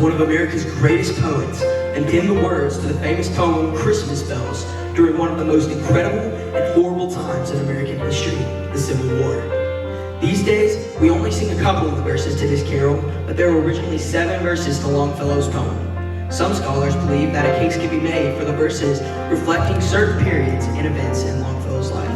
one of America's greatest poets and penned the words to the famous poem Christmas Bells during one of the most incredible and horrible times in American history, the Civil War. These days, we only sing a couple of the verses to this carol, but there were originally 7 verses to Longfellow's poem. Some scholars believe that a case can be made for the verses reflecting certain periods and events in Longfellow's life.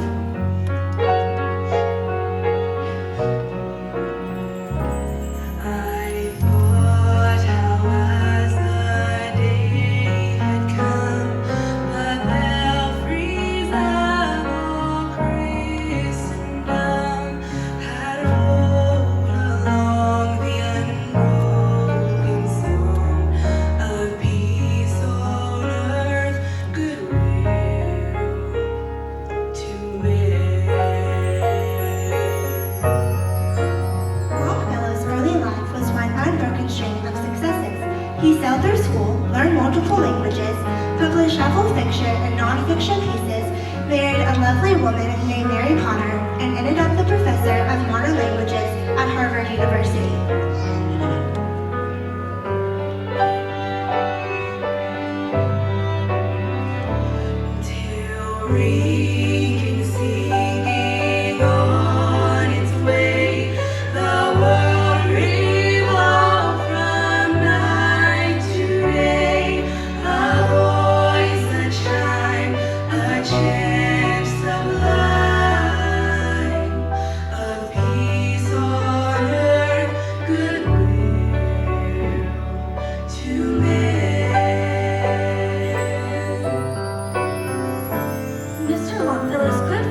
He sailed through school, learned multiple languages, published several fiction and non-fiction pieces, married a lovely woman named Mary Potter, and ended up the professor of modern languages at Harvard University.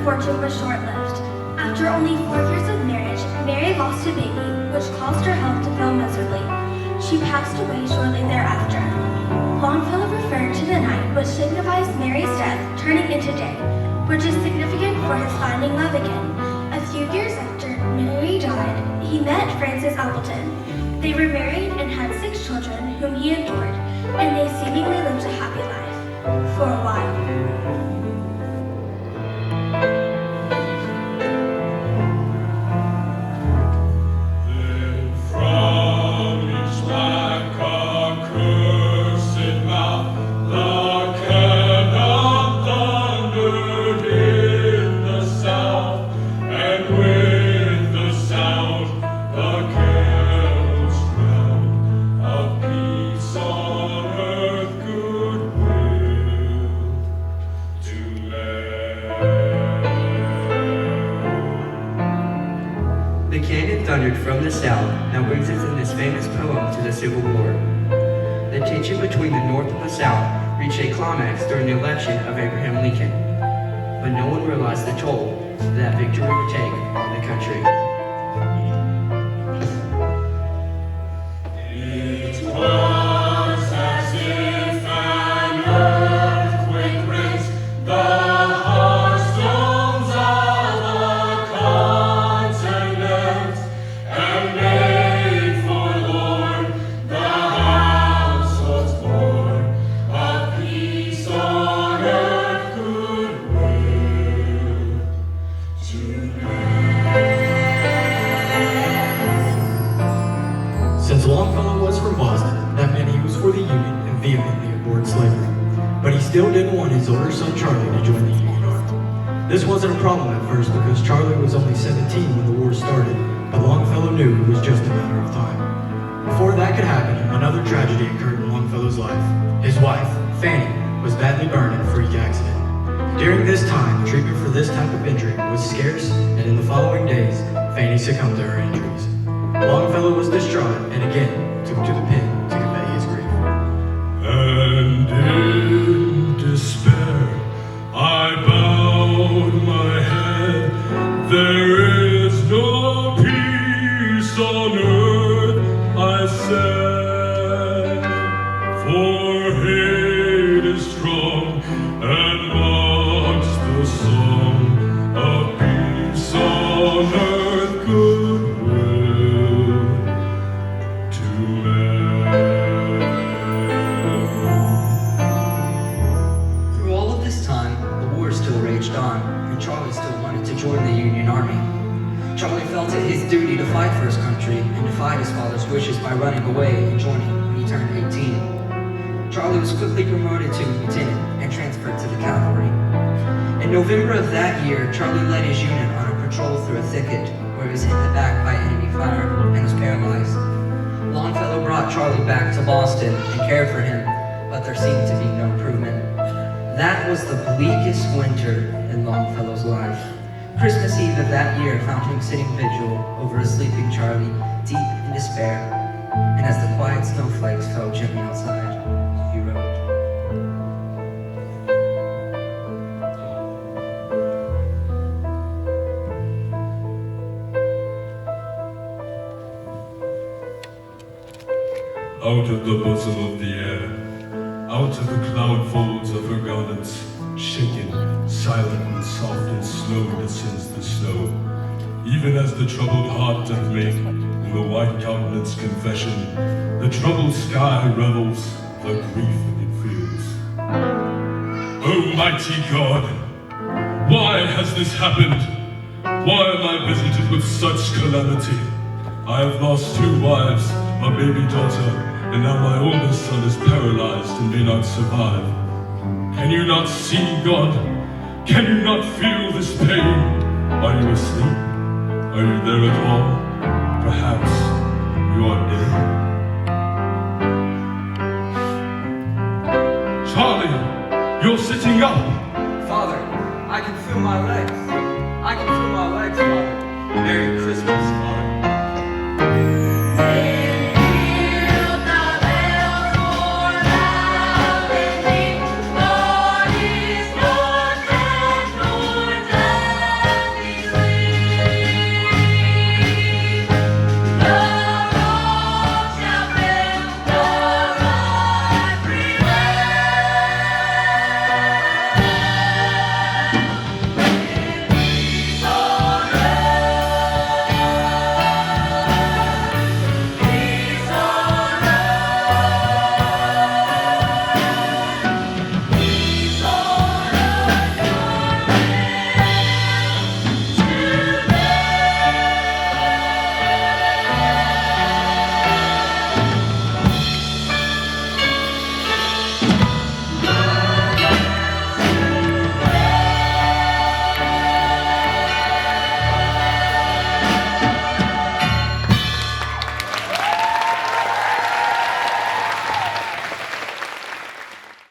Fortune was short-lived. After only 4 years of marriage, Mary lost a baby, which caused her health to fail miserably. She passed away shortly thereafter. Longfellow referred to the night, which signifies Mary's death, turning into day, which is significant for his finding love again. A few years after Mary died, he met Frances Appleton. They were married and had 6 children whom he adored, and they seemingly lived a happy life for a while. The cannon thundered from the south now brings us in this famous poem to the Civil War. The tension between the North and the South reached a climax during the election of Abraham Lincoln, but no one realized the toll that victory would take on the country. Since Longfellow was from Boston, that meant he was for the Union and vehemently abhorred slavery. But he still didn't want his older son Charlie to join the Union Army. This wasn't a problem at first because Charlie was only 17 when the war started, but Longfellow knew it was just a matter of time. Before that could happen, another tragedy occurred in Longfellow's life. His wife, Fanny, was badly burned in a freak accident. During this time, treatment for this type of injury was scarce, and in the following days, Fanny succumbed to her injuries. Longfellow was distraught and again took to the pen to convey his grief. And in despair, I bowed my head. There is no peace on earth, I said, for hate is strong and mocks the song of peace on earth, goodwill to men. Through all of this time, the war still raged on, and Charlie still wanted to join the Union Army. Charlie felt it his duty to fight for his country and defied his father's wishes by running away and joining when he he turned 18. Charlie was quickly promoted to lieutenant and transferred to the cavalry. In November of that year, Charlie led his unit on a patrol through a thicket where he was hit in the back by enemy fire and was paralyzed. Longfellow brought Charlie back to Boston and cared for him, but there seemed to be no improvement. That was the bleakest winter in Longfellow's life. Christmas Eve of that year found him sitting vigil over a sleeping Charlie, deep in despair, and as the quiet snowflakes fell gently outside, he wrote, Out of the bosom of the air, out of the cloud folds of her garments, shaken, silent and soft and slow descends the snow, even as the troubled heart doth make in the white countenance confession, the troubled sky revels, the grief it feels. Almighty God, why has this happened? Why am I visited with such calamity? I have lost 2 wives, a baby daughter, and now my oldest son is paralyzed and may not survive. Can you not see, God? Can you not feel this pain? Are you asleep? Are you there at all? Perhaps you are dead. Charlie, you're sitting up. Father, I can feel my legs. I can feel my legs, Father. Merry Christmas, Father.